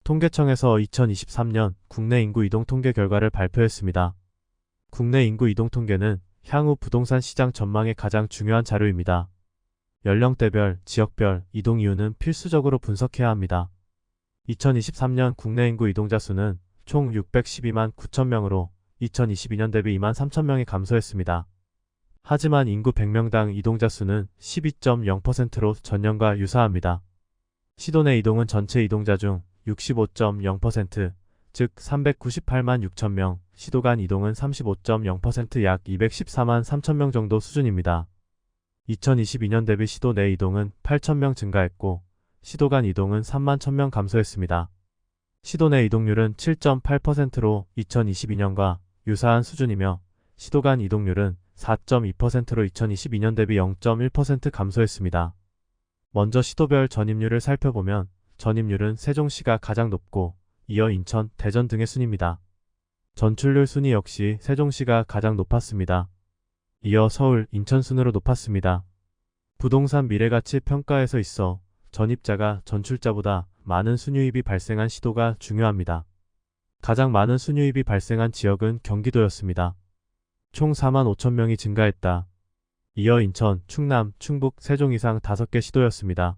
통계청에서 2023년 국내 인구 이동 통계 결과를 발표했습니다. 국내 인구 이동 통계는 향후 부동산 시장 전망의 가장 중요한 자료입니다. 연령대별, 지역별 이동 이유는 필수적으로 분석해야 합니다. 2023년 국내 인구 이동자 수는 총 612만 9천 명으로 2022년 대비 2만 3천 명이 감소했습니다. 하지만 인구 100명당 이동자 수는 12.0%로 전년과 유사합니다. 시도 내 이동은 전체 이동자 중 65.0%, 즉 398만 6천 명, 시도 간 이동은 35.0%, 약 214만 3천 명 정도 수준입니다. 2022년 대비 시도 내 이동은 8천 명 증가했고 시도 간 이동은 3만 1천 명 감소했습니다. 시도 내 이동률은 7.8%로 2022년과 유사한 수준이며 시도 간 이동률은 4.2%로 2022년 대비 0.1% 감소했습니다. 먼저 시도별 전입률을 살펴보면 전입률은 세종시가 가장 높고 이어 인천, 대전 등의 순입니다. 전출률 순위 역시 세종시가 가장 높았습니다. 이어 서울, 인천 순으로 높았습니다. 부동산 미래가치 평가에서 있어 전입자가 전출자보다 많은 순유입이 발생한 시도가 중요합니다. 가장 많은 순유입이 발생한 지역은 경기도였습니다. 총 4만 5천 명이 증가했다. 이어 인천, 충남, 충북, 세종 이상 5개 시도였습니다.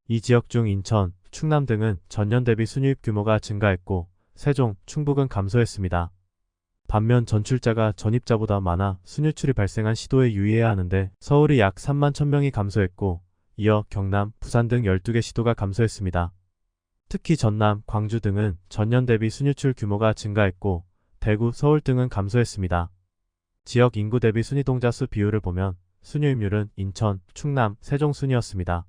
이 지역 중 인천, 충남 등은 전년 대비 순유입 규모가 증가했고 세종, 충북은 감소했습니다. 반면 전출자가 전입자보다 많아 순유출이 발생한 시도에 유의해야 하는데 서울이 약 3만 1,000명이 감소했고 이어 경남, 부산 등 12개 시도가 감소했습니다. 특히 전남, 광주 등은 전년 대비 순유출 규모가 증가했고 대구, 서울 등은 감소했습니다. 지역 인구 대비 순이동자 수 비율을 보면 순유입률은 인천, 충남, 세종 순이었습니다.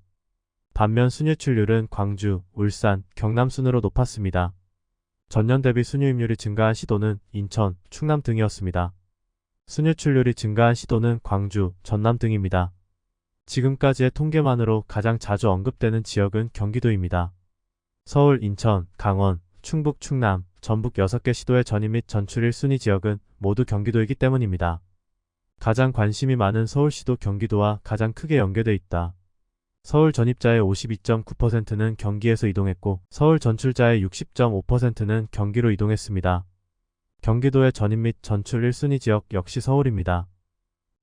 반면 순유출률은 광주, 울산, 경남 순으로 높았습니다. 전년 대비 순유입률이 증가한 시도는 인천, 충남 등이었습니다. 순유출률이 증가한 시도는 광주, 전남 등입니다. 지금까지의 통계만으로 가장 자주 언급되는 지역은 경기도입니다. 서울, 인천, 강원, 충북, 충남, 전북 6개 시도의 전입 및 전출일 순위 지역은 모두 경기도이기 때문입니다. 가장 관심이 많은 서울시도 경기도와 가장 크게 연계돼 있다. 서울 전입자의 52.9%는 경기에서 이동했고 서울 전출자의 60.5%는 경기로 이동했습니다. 경기도의 전입 및 전출 1순위 지역 역시 서울입니다.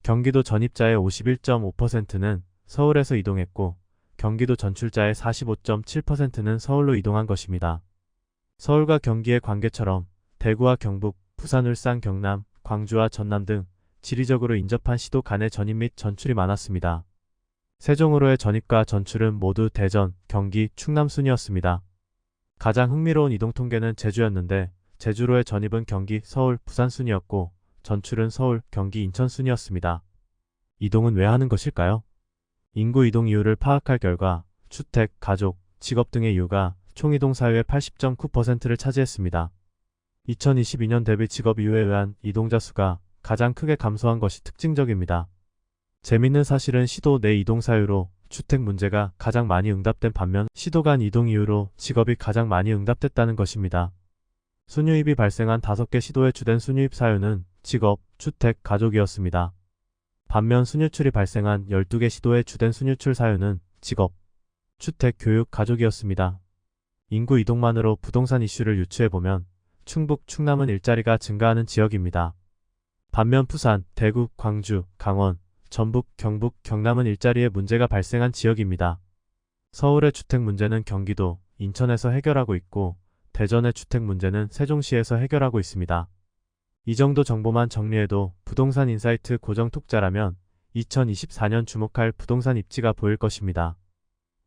경기도 전입자의 51.5%는 서울에서 이동했고 경기도 전출자의 45.7%는 서울로 이동한 것입니다. 서울과 경기의 관계처럼 대구와 경북, 부산, 울산, 경남, 광주와 전남 등 지리적으로 인접한 시도 간의 전입 및 전출이 많았습니다. 세종으로의 전입과 전출은 모두 대전, 경기, 충남 순이었습니다. 가장 흥미로운 이동 통계는 제주였는데 제주로의 전입은 경기, 서울, 부산 순이었고 전출은 서울, 경기, 인천 순이었습니다. 이동은 왜 하는 것일까요? 인구 이동 이유를 파악할 결과 주택, 가족, 직업 등의 이유가 총이동 사유의 80.9%를 차지했습니다. 2022년 대비 직업 이유에 의한 이동자 수가 가장 크게 감소한 것이 특징적입니다. 재밌는 사실은 시도 내 이동 사유로 주택 문제가 가장 많이 응답된 반면 시도 간 이동 이유로 직업이 가장 많이 응답됐다는 것입니다. 순유입이 발생한 5개 시도의 주된 순유입 사유는 직업, 주택, 가족이었습니다. 반면 순유출이 발생한 12개 시도의 주된 순유출 사유는 직업, 주택, 교육, 가족이었습니다. 인구 이동만으로 부동산 이슈를 유추해보면 충북, 충남은 일자리가 증가하는 지역입니다. 반면 부산, 대구, 광주, 강원, 전북, 경북, 경남은 일자리에 문제가 발생한 지역입니다. 서울의 주택 문제는 경기도, 인천에서 해결하고 있고 대전의 주택 문제는 세종시에서 해결하고 있습니다. 이 정도 정보만 정리해도 부동산 인사이트 고정 톡자라면 2024년 주목할 부동산 입지가 보일 것입니다.